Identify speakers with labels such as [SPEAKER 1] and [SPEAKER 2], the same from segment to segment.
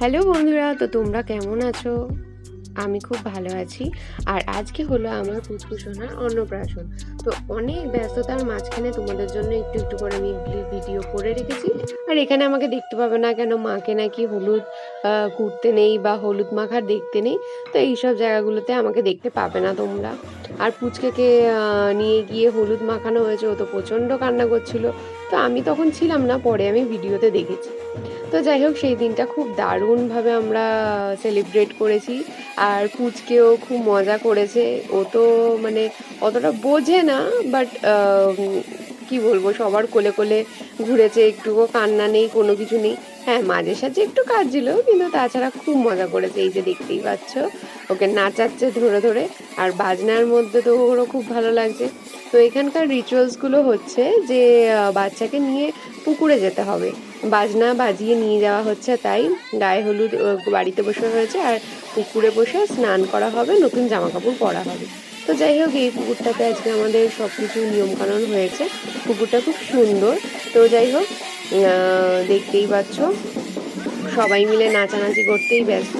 [SPEAKER 1] Hello বন্ধুরা, তো তোমরা কেমন আছো? আমি খুব ভালো আছি। আর আজকে হলো আমার পুচকুসোনার অন্নপ্রাশন। তো অনেক ব্যস্ততার মাঝখানে তোমাদের জন্য একটু একটু করে আমি ভিডিও করে রেখেছি। আর এখানে আমাকে দেখতে পাবে না কেন, মাকে নাকি হলুদ কুড়তে নেই বা হলুদ মাখার দেখতে নেই। তো এইসব জায়গাগুলোতে আমাকে দেখতে পাবে না তোমরা। আর পুচকেকে নিয়ে গিয়ে হলুদ মাখানো হয়েছে, ও তো প্রচণ্ড কান্না করছিল। তো আমি তখন ছিলাম না, পরে আমি ভিডিওতে দেখেছি। তো যাই হোক, সেই দিনটা খুব দারুণভাবে আমরা সেলিব্রেট করেছি। আর পুচকেও খুব মজা করেছে। ও তো মানে অতটা বোঝে না, বাট কি বলবো, সবার কোলে কোলে ঘুরেছে, একটুকু কান্না নেই, কোনো কিছু নেই। হ্যাঁ, মাঝে সাঝে একটু কাঁদছিল, কিন্তু তাছাড়া খুব মজা করেছে। এই যে দেখতেই পাচ্ছ, ওকে নাচাচ্ছে ধরে ধরে। আর বাজনার মধ্যে তো ওরও খুব ভালো লাগছে। তো এখানকার রিচুয়ালসগুলো হচ্ছে যে বাচ্চাকে নিয়ে পুকুরে যেতে হবে, বাজনা বাজিয়ে নিয়ে যাওয়া হচ্ছে। তাই গায়ে হলুদ বাড়িতে বসে হয়েছে, আর পুকুরে বসে স্নান করা হবে, নতুন জামা কাপড় পরা হবে। তো যাই হোক, এই পুকুরটাতে আজকে আমাদের সব কিছু নিয়মকানুন হয়েছে। পুকুরটা খুব সুন্দর। তো যাই হোক, দেখতেই পাচ্ছ সবাই মিলে নাচানাচি করতেই ব্যস্ত।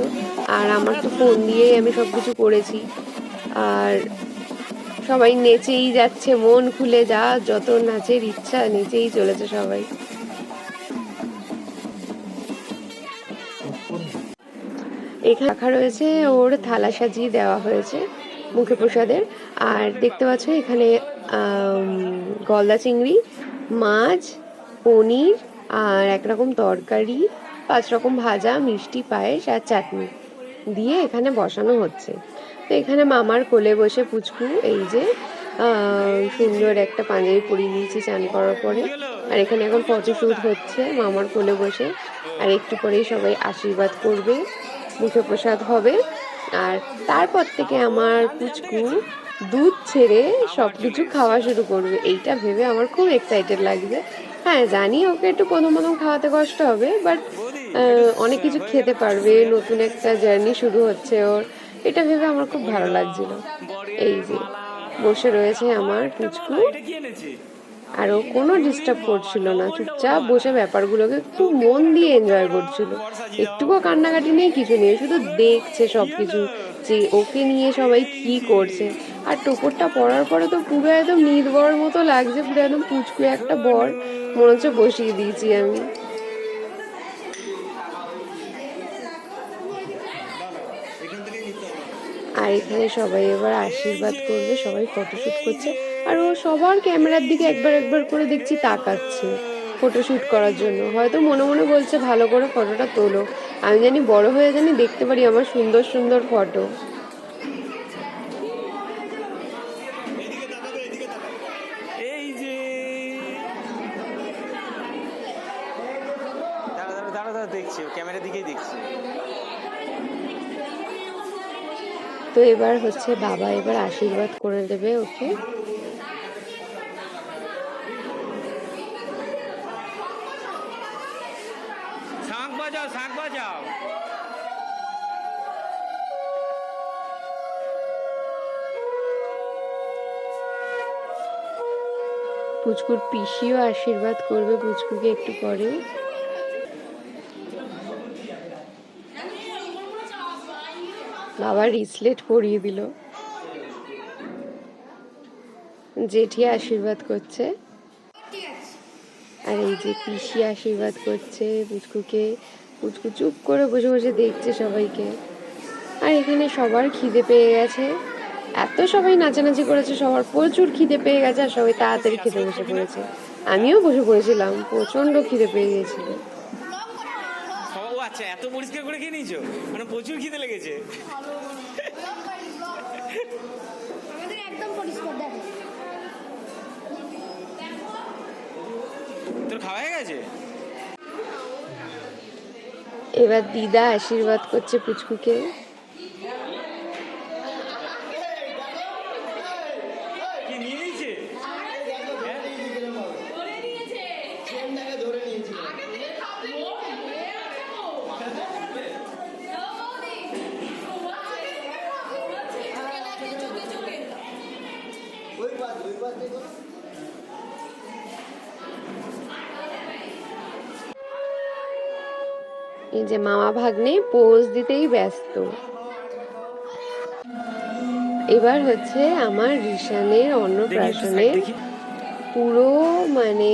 [SPEAKER 1] আর আমার তো ফোন দিয়েই আমি সব কিছু করেছি। আর সবাই নেচেই যাচ্ছে, মন খুলে, যা যত নাচের ইচ্ছা নেচেই চলেছে সবাই। এখানে রাখা রয়েছে, ওর থালা সাজিয়ে দেওয়া হয়েছে মুখে প্রসাদের। আর দেখতে পাচ্ছ এখানে গলদা চিংড়ি, মাছ, পনির, আর একরকম তরকারি, 5 রকম ভাজা, মিষ্টি, পায়েস আর চাটনি দিয়ে এখানে বসানো হচ্ছে। তো এখানে মামার কোলে বসে পুচকু এই যে সুন্দর একটা পাঞ্জাবি পরিয়ে নিয়েছি চান করার পরে। আর এখানে এখন ফটোশ্যুট হচ্ছে মামার কোলে বসে। আর একটু পরেই সবাই আশীর্বাদ করবে, মুখে প্রসাদ হবে। আর তারপর থেকে আমার পুচকু দুধ ছেড়ে সব কিছু খাওয়া শুরু করবে। এইটা ভেবে আমার খুব এক্সাইটেড লাগছে। হ্যাঁ, জানি ওকে একটু প্রথম প্রথম খাওয়াতে কষ্ট হবে, বাট অনেক কিছু খেতে পারবে। নতুন একটা জার্নি শুরু হচ্ছে ওর, এটা ভেবে আমার খুব ভালো লাগছিল। এই যে বসে রয়েছে আমার পুচকু, আর ও কোনো ডিস্টার্ব করছিল না, চুপচাপ বসে ব্যাপারগুলোকে খুব মন দিয়ে এনজয় করছিল। একটুকু কান্নাকাটি নেই, কিছু নেই, শুধু দেখছে সব কিছু, যে ওকে নিয়ে সবাই কি করছে। আর টোপরটা পরার পরে তো পুরো একদম নির্বর মতো লাগছে, পুরো একদম পুচকু একটা বর মনে হচ্ছে বসিয়ে দিয়েছি আমি। আর এখানে সবাই এবার আশীর্বাদ করবে, সবাই ফটোশ্যুট করছে। আর ও সবার ক্যামেরার দিকে একবার একবার করে দেখছি তাকাচ্ছে ফটোশ্যুট করার জন্য। হয়তো মনে মনে বলছে ভালো করে ফটোটা তোলো, আমি জানি বড় হয়ে জানি দেখতে পারি আমার সুন্দর সুন্দর ফটো।
[SPEAKER 2] এই যে দাঁড়া দেখছি, ক্যামেরার দিকেই দেখছি।
[SPEAKER 1] তো এবার হচ্ছে বাবা এবার আশীর্বাদ করে দেবে ওকে।
[SPEAKER 2] শাঁখ বাজাও, শাঁখ বাজাও।
[SPEAKER 1] পুচকুর পিসিও আশীর্বাদ করবে পুচকুকে একটু পরে। বাবা রিসলেট পরিয়ে দিল, জেঠি আশীর্বাদ করছে। আর এই যে পিসি আশীর্বাদ করছে পুচকুকে। পুচকু চুপ করে বসে বসে দেখছে সবাইকে। আর এখানে সবার খিদে পেয়ে গেছে, এত সবাই নাচানাচি করেছে, সবার প্রচুর খিদে পেয়ে গেছে। আর সবাই তাড়াতাড়ি খেতে বসে পড়েছে, আমিও বসে পড়েছিলাম, প্রচন্ড খিদে পেয়ে গেছিল।
[SPEAKER 2] ও আচ্ছা, এত পরিষ্কার করে খেয়ে নিয়েছো, মানে প্রচুর খিদে লেগেছে। তোর খাওয়া হয়ে গেছে?
[SPEAKER 1] এবার দিদা আশীর্বাদ করছে পুচকুকে।
[SPEAKER 2] কি নিয়ে নিয়েছে?
[SPEAKER 1] এই যে মামা ভাগ্নে পোজ দিতেই ব্যস্ত। এবার হচ্ছে আমার ঋষানের অন্নপ্রাশনের পুরো মানে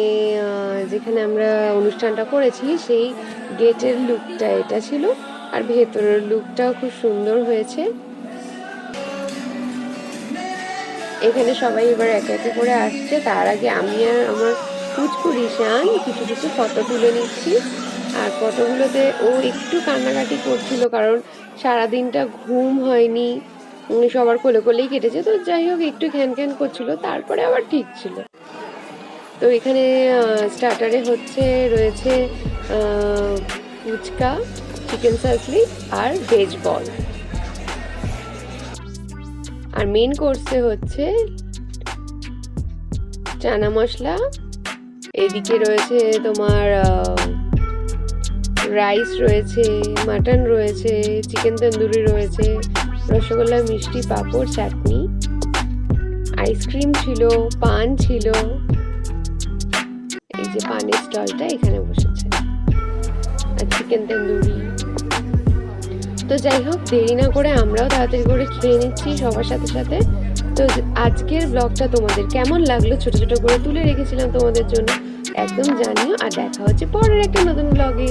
[SPEAKER 1] যেখানে আমরা অনুষ্ঠানটা করেছি সেই গেটের লুকটা এটা ছিল, আর ভেতরের লুকটাও খুব সুন্দর হয়েছে। এখানে সবাই এবার একে একে করে আসছে, তার আগে আমি আর আমার পুচকু ঋষান কিছু কিছু ফটো তুলে নিচ্ছি। আর ফটোগুলোতে ও একটু কান্নাকাটি করছিল, কারণ সারাদিনটা ঘুম হয়নি, সবার কোলে কোলেই কেটেছে, তো যাই হোক একটু খ্যান খ্যান করছিল, তারপরে আবার ঠিক ছিল। তো এখানে স্টার্টারে রয়েছে ফুচকা, চিকেন সাসলি আর ভেজ বল। আর মেন কোর্সে হচ্ছে চানা মশলা, এদিকে রয়েছে তোমার রাইস রয়েছে, মাটন রয়েছে, চিকেন তন্দুরি রয়েছে, রসগোল্লা, মিষ্টি, পাঁপড়, চাটনি, আইসক্রিম ছিল, পান ছিল। এই যে পানের স্টলটা এখানে বসেছে, আর চিকেন তন্দুরি। তো যাই হোক, দেরি না করে আমরাও তাড়াতাড়ি করে খেয়ে নিচ্ছি সবার সাথে সাথে। তো আজকের ব্লগটা তোমাদের কেমন লাগলো, ছোট ছোট করে তুলে রেখেছিলাম তোমাদের জন্য, একদম জানিও। আর দেখা হচ্ছে পরের একটা নতুন ব্লগে।